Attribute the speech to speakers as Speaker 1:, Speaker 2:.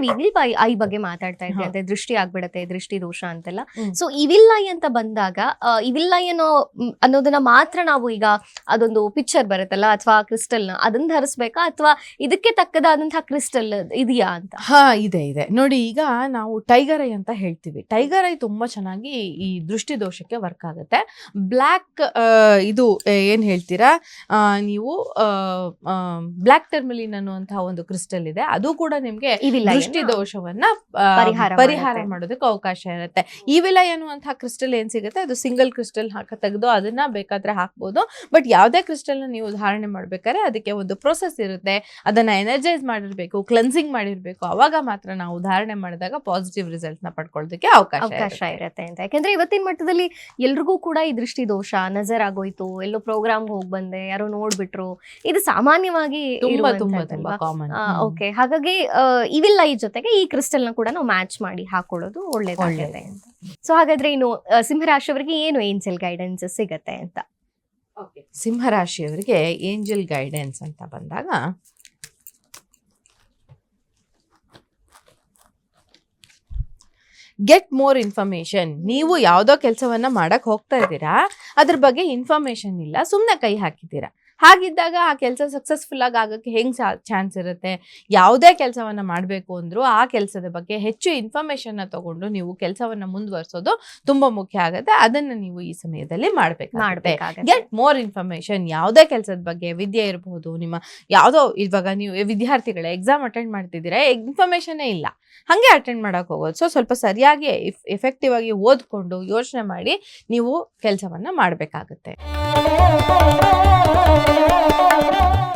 Speaker 1: ನೀವು evil I ಬಗ್ಗೆ ಮಾತಾಡ್ತಾ ಇದ್ರಿ, ಅಂದ್ರೆ ದೃಷ್ಟಿ ಆಗ್ಬಿಡತ್ತೆ, ದೃಷ್ಟಿ ದೋಷ ಅಂತೆಲ್ಲ. ಸೊ ಇವಿಲ್ ಐ ಅಂತ ಬಂದಾಗ ಇವಿಲ್ ಐ ಅನ್ನೋದನ್ನ ಮಾತ್ರ ನಾವು ಈಗ ಅದೊಂದು ಪಿಕ್ಚರ್ ಬರುತ್ತಲ್ಲ ಅಥವಾ ಕ್ರಿಸ್ಟಲ್ ನ ಅದನ್ನ ಧರಿಸ್ಬೇಕಾ ಅಥವಾ ಇದಕ್ಕೆ ತಕ್ಕದಾದಂತಹ ಕ್ರಿಸ್ಟಲ್ ಇದೆಯಾ ಅಂತ?
Speaker 2: ಇದೆ ನೋಡಿ, ಈಗ ನಾವು ಟೈಗರ್ ಐ ಅಂತ ಹೇಳ್ತೀವಿ. ಟೈಗರ್ ಐ ತುಂಬಾ ಚೆನ್ನಾಗಿ ಈ ದೃಷ್ಟಿ ದೋಷಕ್ಕೆ ವರ್ಕ್ ಆಗುತ್ತೆ. ಬ್ಲ್ಯಾಕ್ ಇದು ಏನ್ ಹೇಳ್ತೀರಾ ನೀವು, ಬ್ಲ್ಯಾಕ್ ಟರ್ಮಲಿನ್ ಅನ್ನುವಂತಹ ಒಂದು ಕ್ರಿಸ್ಟಲ್ ಇದೆ, ಅದು ಕೂಡ ನಿಮ್ಗೆ ದೃಷ್ಟಿ ದೋಷವನ್ನ ಪರಿಹಾರ ಮಾಡೋದಕ್ಕೆ ಅವಕಾಶ ಇರುತ್ತೆ. ಈ ವಿಲೈ ಅನ್ನುವಂತಹ ಕ್ರಿಸ್ಟಲ್ ಏನ್ ಸಿಗುತ್ತೆ, ಅದು ಸಿಂಗಲ್ ಕ್ರಿಸ್ಟಲ್ ತೆಗೆದು ಅದನ್ನ ಬೇಕಾದ್ರೆ ಹಾಕ್ಬೋದು. ಬಟ್ ಯಾವ್ದೇ ಕ್ರಿಸ್ಟಲ್ ನ ನೀವು ಧಾರಣೆ ಮಾಡ್ಬೇಕಾದ್ರೆ ಅದಕ್ಕೆ ಒಂದು ಪ್ರೊಸೆಸ್ ಇರುತ್ತೆ, ಅದನ್ನ ಎನರ್ಜೈಸ್ ಮಾಡಿರ್ಬೇಕು, ಕ್ಲೆನ್ಸಿಂಗ್ ಮಾಡಿರ್ಬೇಕು, ಅವಾಗ ಮಾತ್ರ ನಾವು ಧಾರಣೆ ಮಾಡಿದಾಗ ಪಾಸಿಟಿವ್ ರಿಸಲ್ಟ್ ನ ಪಡ್ಕೊಳ್ಳೋದಕ್ಕೆ ಅವಕಾಶ
Speaker 1: ಇರುತ್ತೆ ಅಂತ. ಯಾಕಂದ್ರೆ ಇವತ್ತಿನ ಮಟ್ಟದಲ್ಲಿ ಎಲ್ರಿಗೂ ಕೂಡ ಈ ದೃಷ್ಟಿ ದೋಷ, ನಜರ್ ಆಗೋಯ್ತು, ಎಲ್ಲೋ ಪ್ರೋಗ್ರಾಮ್ ಹೋಗಿ ಬಂದೆ, ಯಾರೋ ನೋಡ್ಬಿಟ್ರು, ಇದು ಸಾಮಾನ್ಯವಾಗಿ
Speaker 2: ತುಂಬಾ ಕಾಮನ್.
Speaker 1: ಓಕೆ, ಹಾಗಾಗಿ ಇವಿಲ್ ಐ ಜೊತೆಗೆ ಈ ಕ್ರಿಸ್ಟಲ್ ನ ಕೂಡ ನಾವು ಮ್ಯಾಚ್ ಮಾಡಿ ಹಾಕೊಳ್ಳೋದು ಒಳ್ಳೇದಾಗುತ್ತೆ ಅಂತ. ಸೊ ಹಾಗಾದ್ರೆ ಇನ್ನು ಸಿಂಹರಾಶಿಯವರಿಗೆ ಏನು ಏಂಜಲ್ ಗೈಡೆನ್ಸ್ ಸಿಗತ್ತೆ ಅಂತ?
Speaker 2: ಸಿಂಹರಾಶಿಯವರಿಗೆ ಏಂಜಲ್ ಗೈಡೆನ್ಸ್ ಅಂತ ಬಂದಾಗ, ಗೆಟ್ ಮೋರ್ ಇನ್ಫಾರ್ಮೇಶನ್. ನೀವು ಯಾವುದೋ ಕೆಲಸವನ್ನ ಮಾಡಕ್ ಹೋಗ್ತಾ ಇದ್ದೀರಾ, ಅದ್ರ ಬಗ್ಗೆ ಇನ್ಫಾರ್ಮೇಶನ್ ಇಲ್ಲ, ಸುಮ್ಮನೆ ಕೈ ಹಾಕಿದ್ದೀರಾ. ಹಾಗಿದ್ದಾಗ ಆ ಕೆಲಸ ಸಕ್ಸಸ್ಫುಲ್ ಆಗಕ್ಕೆ ಹೆಂಗ್ ಚಾನ್ಸ್ ಇರುತ್ತೆ? ಯಾವುದೇ ಕೆಲಸವನ್ನ ಮಾಡಬೇಕು ಅಂದ್ರೂ ಆ ಕೆಲಸದ ಬಗ್ಗೆ ಹೆಚ್ಚು ಇನ್ಫಾರ್ಮೇಶನ್ ತಗೊಂಡು ನೀವು ಕೆಲಸವನ್ನ ಮುಂದುವರಿಸೋದು ತುಂಬಾ ಮುಖ್ಯ ಆಗುತ್ತೆ. ಅದನ್ನ ನೀವು ಈ ಸಮಯದಲ್ಲಿ ಮಾಡ್ಬೇಕಾಗುತ್ತೆ. Get more information. ಯಾವುದೇ ಕೆಲಸದ ಬಗ್ಗೆ, ವಿದ್ಯೆ ಇರಬಹುದು, ನಿಮ್ಮ ಯಾವುದೋ, ಇವಾಗ ನೀವು ವಿದ್ಯಾರ್ಥಿಗಳೇ ಎಕ್ಸಾಮ್ ಅಟೆಂಡ್ ಮಾಡ್ತಿದ್ದೀರಾ, ಇನ್ಫಾರ್ಮೇಶನ್ನೇ ಇಲ್ಲ, ಹಂಗೆ ಅಟೆಂಡ್ ಮಾಡಕ್ ಹೋಗೋದು. ಸೊ ಸ್ವಲ್ಪ ಸರಿಯಾಗಿ ಎಫೆಕ್ಟಿವ್ ಆಗಿ ಓದ್ಕೊಂಡು ಯೋಚನೆ ಮಾಡಿ ನೀವು ಕೆಲಸವನ್ನ ಮಾಡ್ಬೇಕಾಗುತ್ತೆ.